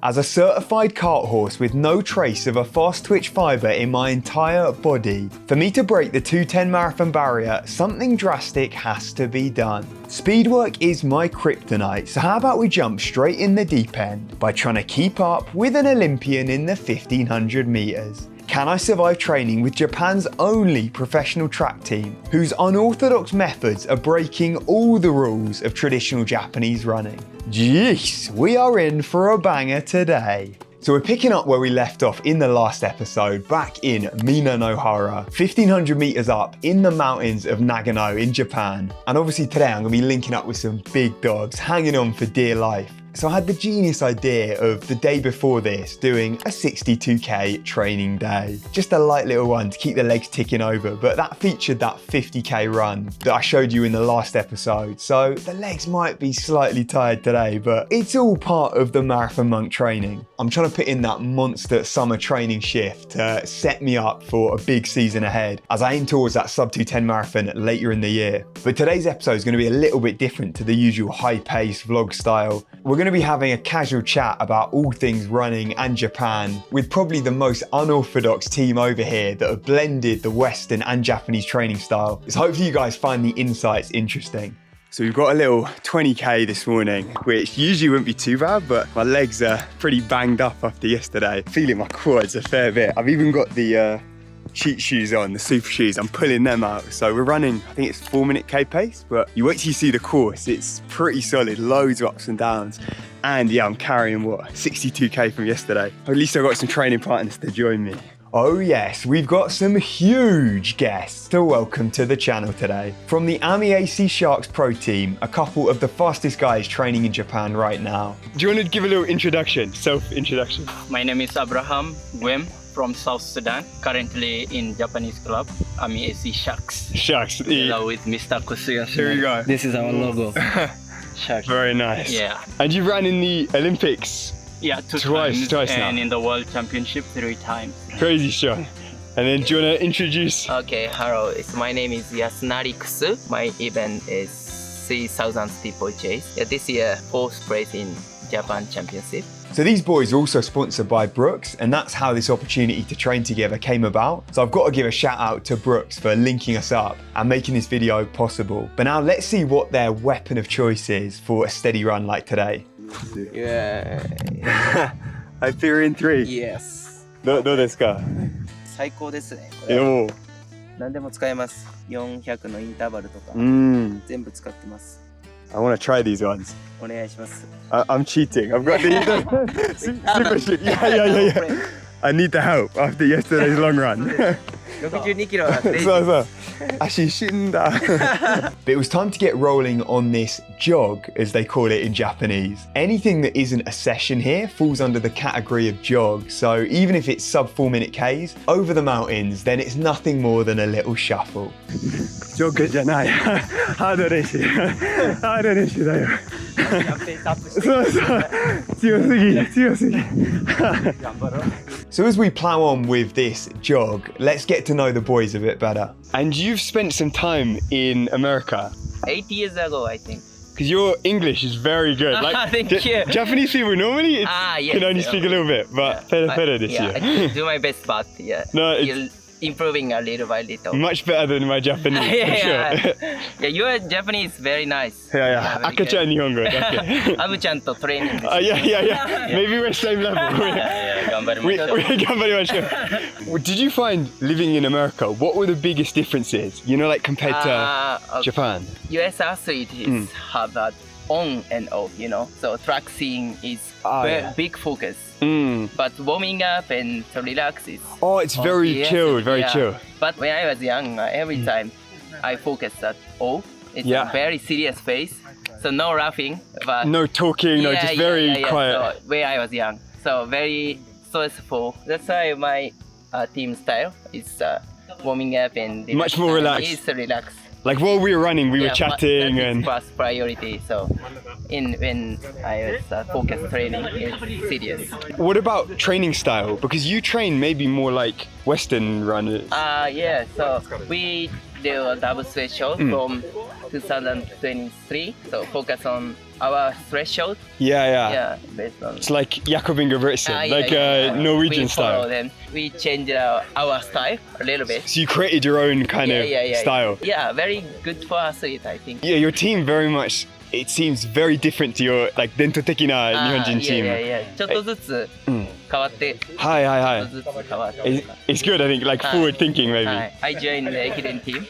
As a certified cart horse with no trace of a fast twitch fibre in my entire body, for me to break the 2:10 marathon barrier, something drastic has to be done. Speedwork is my kryptonite, so how about we jump straight in the deep end by trying to keep up with an Olympian in the 1500 metres. Can I survive training with Japan's only professional track team, whose unorthodox methods are breaking all the rules of traditional Japanese running? Jheeez, we are in for a banger today. So we're picking up where we left off in the last episode, back in Minanohara, 1500 meters up in the mountains of Nagano in Japan. And obviously today I'm gonna be linking up with some big dogs, hanging on for dear life. So I had the genius idea of the day before this doing a 62k training day. Just a light little one to keep the legs ticking over, but that featured that 50k run that I showed you in the last episode. So the legs might be slightly tired today, but it's all part of the Marathon Monk training. I'm trying to put in that monster summer training shift to set me up for a big season ahead as I aim towards that sub 2:10 marathon later in the year. But today's episode is going to be a little bit different to the usual high pace vlog style. We're going to be having a casual chat about all things running and Japan with probably the most unorthodox team over here that have blended the Western and Japanese training style. So hopefully you guys find the insights interesting. So we've got a little 20k this morning, which usually wouldn't be too bad, but my legs are pretty banged up after yesterday. Feeling my quads a fair bit. I've even got the cheat shoes on, the super shoes. I'm pulling them out. So we're running, I think it's 4-minute K pace, but you wait till you see the course. It's pretty solid, loads of ups and downs. And yeah, I'm carrying what, 62k from yesterday. At least I've got some training partners to join me. Oh yes, we've got some huge guests to welcome to the channel today. From the AMI AC Sharks Pro team, a couple of the fastest guys training in Japan right now. Do you want to give a little introduction, self-introduction? My name is Abraham Gwem from South Sudan, currently in Japanese club, AMI AC Sharks. Sharks. Hello with Mr. Kusuya. Here we go. This is our logo. Sharks. Very nice. Yeah. And you ran in the Olympics? Yeah, twice now. And in the World Championship 3 times. Crazy, Sean. And then do you want to introduce? Okay, hello. My name is Yasunari Kusu. My event is 3,000 steeplechase. Yeah, this year, 4th place in Japan Championship. So these boys are also sponsored by Brooks, and that's how this opportunity to train together came about. So I've got to give a shout out to Brooks for linking us up and making this video possible. But now let's see what their weapon of choice is for a steady run like today. Yeah. Hyperion 3. Yes. どうですか？最高ですね。これおー。何でも使えます。400のインターバルとか全部使ってます。I want to try these ones. お願いします。I'm cheating. I've got the super shoot. Yeah. I need the help after yesterday's long run. 62キロだって。そう。足死んだ。But it was time to get rolling on this jog, as they call it in Japanese. Anything that isn't a session here falls under the category of jog. So even if it's sub 4-minute Ks over the mountains, then it's nothing more than a little shuffle. ジョグじゃない。ハード練習。ハード練習だよ。そう。強すぎ。So as we plow on with this jog, let's get to know the boys a bit better. And you've spent some time in America. 8 years ago, I think. Because your English is very good. Like, thank you. Japanese people normally yes, can only speak a little bit, but better this year. I do my best, but No, you're improving a little by little. Much better than my Japanese, for sure. Yeah, your Japanese is very nice. Yeah. Akacha Nihongo. Abu-chan to training. Yeah. Maybe we're same level. 頑張りましょう. Did you find living in America, what were the biggest differences? You know, like compared to Japan? US athletes have that on and off, you know. So track scene is big focus. But warming up and to relax is... Oh, it's very chilled, very chill. But when I was young, every time I focused at off. It's a very serious face. So no laughing, but... No talking, just very quiet. So when I was young. So very stressful. That's why my team style is warming up and... Much more relaxed. It's relaxed. Like while we were running, we were chatting and... first priority, so when I was focused training, it's serious. What about training style? Because you train maybe more like Western runners. Yeah, so we do a double threshold from 2023, so focus on our threshold. Yeah. Based on. It's like Jakob Ingebrigtsen, Norwegian we follow style. them. We change our style a little bit. So you created your own kind of style. Yeah, very good for athlete, I think. Yeah, your team very much, it seems very different to your like 伝統的な日本人 team. Yeah. ちょっとずつ変わって。はい。ちょっとずつ変わって。It's good, I think, like forward thinking maybe. I joined the Ekiden team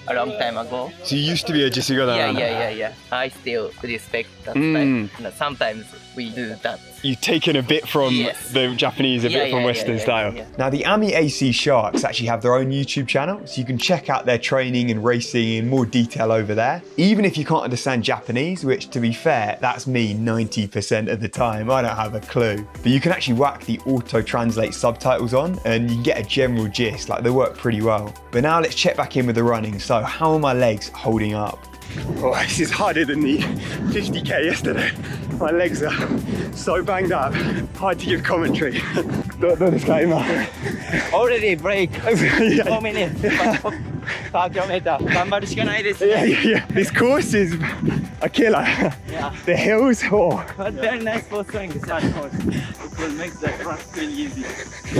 a long time ago. So you used to be a Jheeez. Yeah. I still respect that style. Sometimes we do that. You've taken a bit from the Japanese, a bit from Western style. Now the Ami AC Sharks actually have their own YouTube channel, so you can check out their training and racing in more detail over there. Even if you can't understand Japanese, which to be fair, that's me 90% of the time, I don't have a clue. But you can actually whack the auto-translate subtitles on and you can get a general gist, like they work pretty well. But now let's check back in with the running. So how are my legs holding up? Oh, this is harder than the 50k yesterday. My legs are so banged up, hard to give commentary. どうですか今 Already break. 5 minutes. 5 kilometers. 頑張るしかないです。 Yeah. This course is a killer. Yeah. The hills, But very nice for swing. It will make the track feel easy.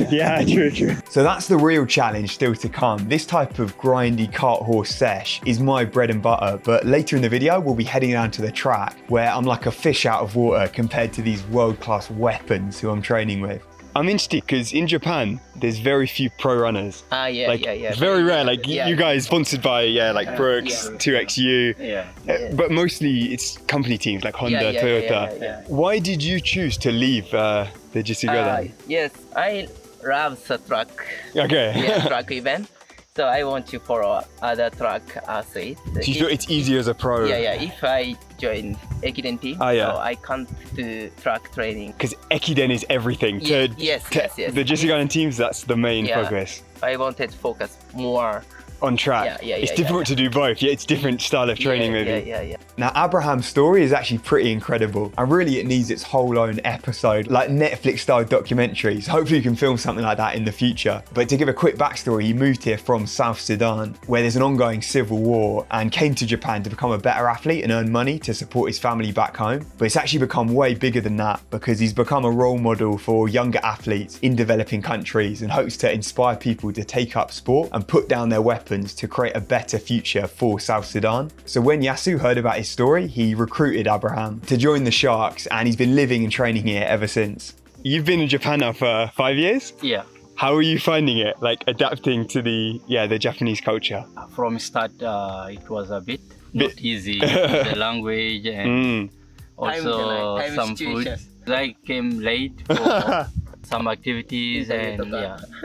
Yeah, true. So that's the real challenge still to come. This type of grindy cart horse sesh is my bread and butter, but later in the video, we'll be heading down to the track where I'm like a fish out of water compared to these world-class weapons who I'm training with. I'm interested because in Japan, there's very few pro runners. Yeah. Very rare. Like you guys sponsored by Brooks, 2XU. But mostly it's company teams like Honda, Toyota. Yeah. Why did you choose to leave the Jheeez? Yes, I love the track. Okay. Track event. So I want to follow other track athletes. So you feel it's easier as a pro? Yeah. If I join Ekiden team, so I can't do track training. Because Ekiden is everything. Yes. The Jheeez teams, that's the main focus. I wanted to focus more on track. It's difficult to do both. It's different style of training maybe. Yeah. Now Abraham's story is actually pretty incredible and really it needs its whole own episode, like Netflix style documentaries. Hopefully you can film something like that in the future. But to give a quick backstory, he moved here from South Sudan where there's an ongoing civil war and came to Japan to become a better athlete and earn money to support his family back home. But it's actually become way bigger than that because he's become a role model for younger athletes in developing countries and hopes to inspire people to take up sport and put down their weapons to create a better future for South Sudan. So when Yasu heard about his story, he recruited Abraham to join the Sharks and he's been living and training here ever since. You've been in Japan now for 5 years? Yeah. How are you finding it, like adapting to the Japanese culture? From start, it was a bit not easy. The language and also some food. I came late for some activities and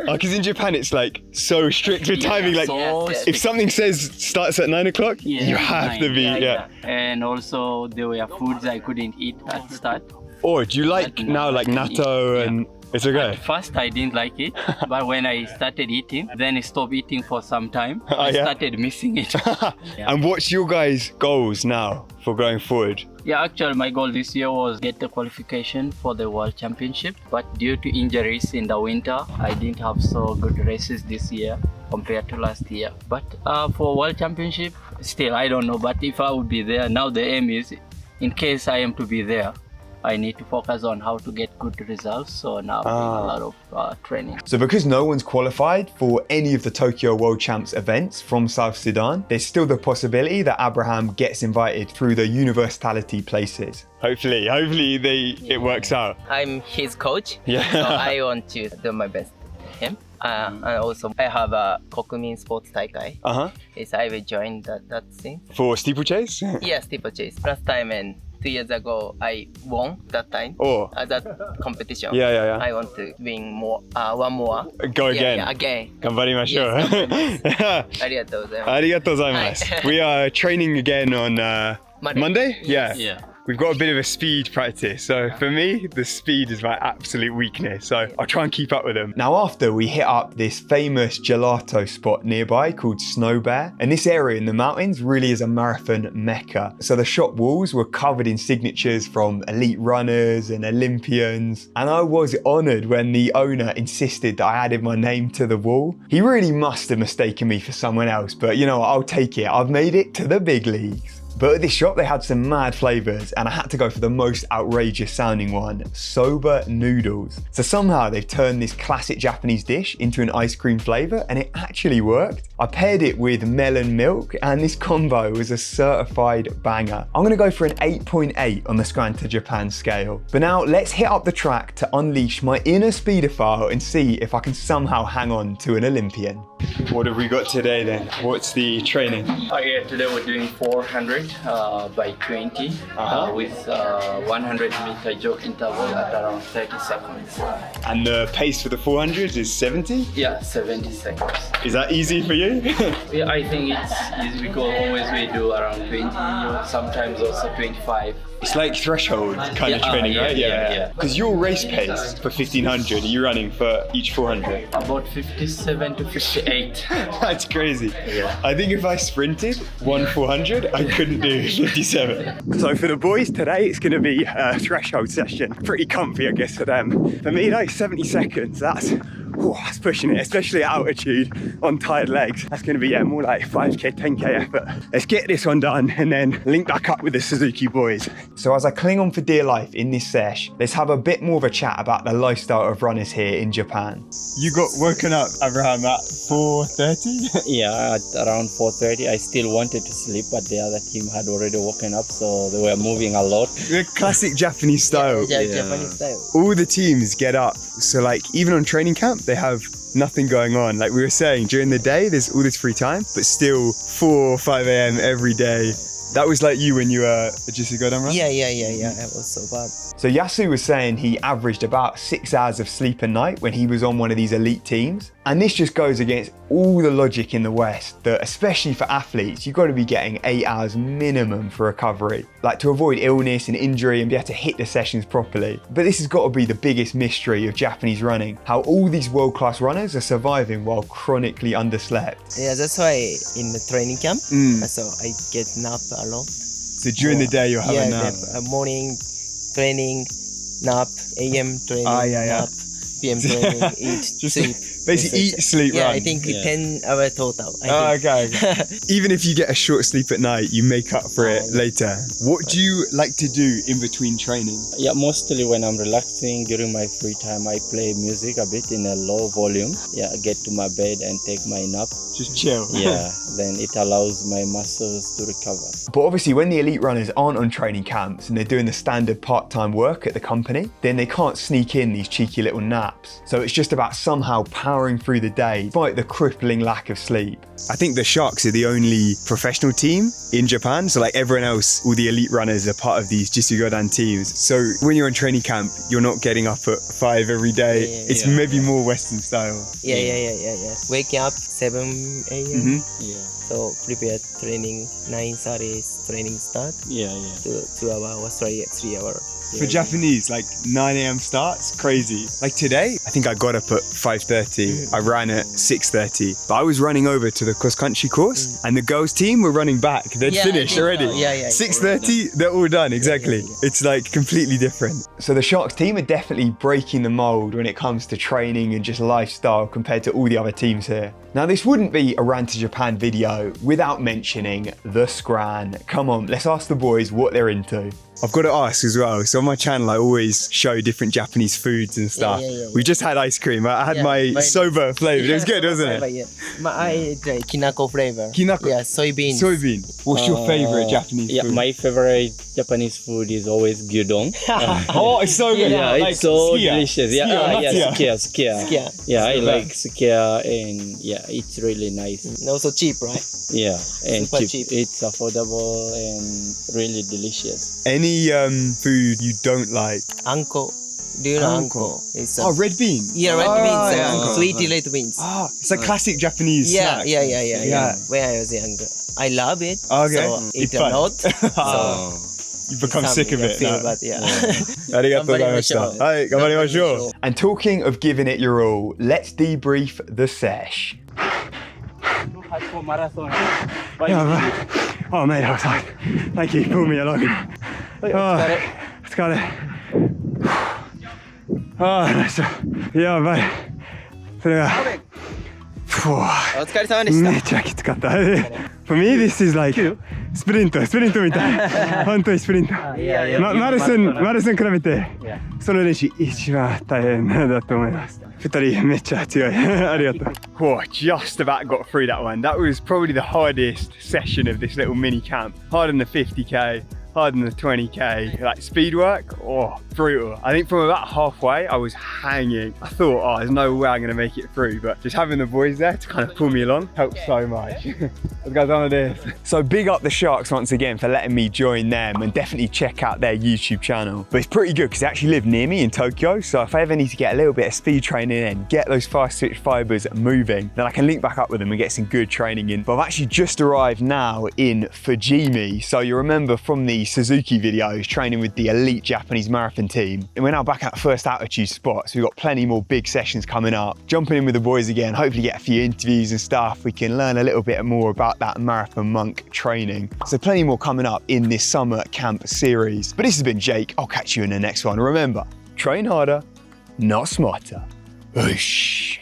because in Japan it's like so strict with timing, like if something says starts at 9 o'clock, you have to be and also there were foods I couldn't eat at the start. Do you like now like natto and it's okay? At first I didn't like it, but when I started eating, then I stopped eating for some time. I started missing it. And what's your guys' goals now for going forward? Yeah, actually my goal this year was get the qualification for the World Championship, but due to injuries in the winter, I didn't have so good races this year compared to last year. But for World Championship, still I don't know, but if I would be there, now the aim is, in case I am to be there, I need to focus on how to get good results. So now a lot of training. So because no one's qualified for any of the Tokyo World Champs events from South Sudan, there's still the possibility that Abraham gets invited through the universality places. Hopefully it works out. I'm his coach, so I want to do my best with him. And also I have a Kokumin Sports Taikai. Yes, I will join that thing. For steeplechase? Yeah, steeplechase. Last time and 2 years ago, I won that time. That competition. I want to win more. One more. Go again. Again. 頑張りましょう。ありがとうございます。ありがとうございます。We are training again on Monday? Yeah. We've got a bit of a speed practice. So for me, the speed is my absolute weakness. So I'll try and keep up with them. Now after we hit up this famous gelato spot nearby called Snow Bear. And this area in the mountains really is a marathon mecca. So the shop walls were covered in signatures from elite runners and Olympians. And I was honored when the owner insisted that I added my name to the wall. He really must have mistaken me for someone else, but you know what, I'll take it. I've made it to the big leagues. But at this shop, they had some mad flavors, and I had to go for the most outrageous sounding one, soba noodles. So somehow they've turned this classic Japanese dish into an ice cream flavor, and it actually worked. I paired it with melon milk, and this combo was a certified banger. I'm gonna go for an 8.8 on the Scran to Japan scale. But now let's hit up the track to unleash my inner speedophile and see if I can somehow hang on to an Olympian. What have we got today then? What's the training? Yeah, today we're doing 400 by 20 with 100 meter jog interval at around 30 seconds. And the pace for the 400 is 70? Yeah, 70 seconds. Is that easy for you? Yeah, I think it's easy because always we do around 20 or sometimes also 25. It's like threshold kind of training, right? Yeah. Because your race pace for 1500, are you running for each 400? About 57 to 58. That's crazy. Yeah. I think if I sprinted 400, I couldn't do 57. So for the boys today, it's going to be a threshold session. Pretty comfy, I guess, for them. For me, like 70 seconds, that's pushing it, especially at altitude on tired legs. That's going to be more like 5k, 10k effort. Let's get this one done and then link back up with the Suzuki boys. So as I cling on for dear life in this sesh, let's have a bit more of a chat about the lifestyle of runners here in Japan. You got woken up around at 4:30? Yeah, at around 4:30. I still wanted to sleep, but the other team had already woken up, so they were moving a lot. The classic Japanese style. Yeah, Japanese style. All the teams get up. So like even on training camp, they have nothing going on. Like we were saying, during the day, there's all this free time, but still 4 or 5 a.m. every day. That was like you when you were a Jheeez Godan run? Yeah. It was so bad. So Yasu was saying he averaged about 6 hours of sleep a night when he was on one of these elite teams. And this just goes against all the logic in the West that, especially for athletes, you've got to be getting 8 hours minimum for recovery, like to avoid illness and injury and be able to hit the sessions properly. But this has got to be the biggest mystery of Japanese running, how all these world-class runners are surviving while chronically underslept. Yeah, that's why in the training camp, so I get nap a lot. So during the day you'll have a nap? Morning training, nap, AM training, nap, PM training, eat, sleep. Basically eat, sleep, run. run. I think 10 hours total. Okay. Even if you get a short sleep at night, you make up for it later. What do you like to do in between training? Yeah, mostly when I'm relaxing during my free time, I play music a bit in a low volume. Yeah, get to my bed and take my nap. Just chill. Yeah, then it allows my muscles to recover. But obviously when the elite runners aren't on training camps and they're doing the standard part-time work at the company, then they can't sneak in these cheeky little naps. So it's just about somehow powering through the day despite the crippling lack of sleep. I think the Sharks are the only professional team in Japan. So like everyone else, all the elite runners are part of these Jheeez Godan teams. So when you're on training camp, you're not getting up at 5 every day. It's maybe more Western style. Yeah. Waking up 7 a.m. Yeah. So prepare training, 9:30 is training start. Yeah. 2 hours, 3 hours. For Japanese, like 9 a.m. starts, crazy. Like today, I think I got up at 5:30. I ran at 6:30, but I was running over to the cross-country course and the girls' team were running back. They'd finished already. 6:30, they're all done, exactly. It's like completely different. So the Sharks team are definitely breaking the mold when it comes to training and just lifestyle compared to all the other teams here. Now this wouldn't be a Run to Japan video without mentioning the Scran. Come on, let's ask the boys what they're into. I've got to ask as well, so on my channel I always show different Japanese foods and stuff. We just had ice cream. I had my soba flavour. It was good, wasn't it? I tried kinako flavor. Kinako? Yeah, soybean. What's your favourite Japanese food? My favorite Japanese food is always gyudon. Oh, it's so good. Yeah, it's so delicious. Sukiya. Yeah, I like sukiya, and it's really nice. And also cheap, right? Yeah, and cheap. It's affordable and really delicious. Any food you don't like? Anko. Do you know anko? It's red bean. Yeah, red beans. Sweet red beans. It's a classic Japanese snack. Yeah. When I was younger, I love it. Okay. So eat a lot. So you've become sick of it now. But yeah. And talking of giving it your all, let's debrief the sesh. Oh mate, I was like, thank you, pulled me along. It's got it. Yeah, mate. それが、めっちゃきつかった。For me, this is like スプリントみたい。本当にスプリント。マラソン比べて、その練習一番大変だと思います。2人めっちゃ強い。ありがとう。Whoa, just about got through that one. That was probably the hardest session of this little mini camp. Harder than the 50k. Harder than the 20k, like speed work, oh, brutal. I think from about halfway, I was hanging. I thought, oh, there's no way I'm gonna make it through, but just having the boys there to kind of pull me along helped so much. Let's go down to this. So big up the Sharks once again for letting me join them, and definitely check out their YouTube channel. But it's pretty good because they actually live near me in Tokyo, so if I ever need to get a little bit of speed training in, get those fast twitch fibers moving, then I can link back up with them and get some good training in. But I've actually just arrived now in Fujimi. So you remember from the Suzuki videos training with the elite Japanese marathon team, and we're now back at first altitude spot, so we've got plenty more big sessions coming up. Jumping in with the boys again, hopefully get a few interviews and stuff. We can learn a little bit more about that marathon monk training. So plenty more coming up in this summer camp series. But this has been Jake. I'll catch you in the next one. Remember, train harder, not smarter. Whoosh.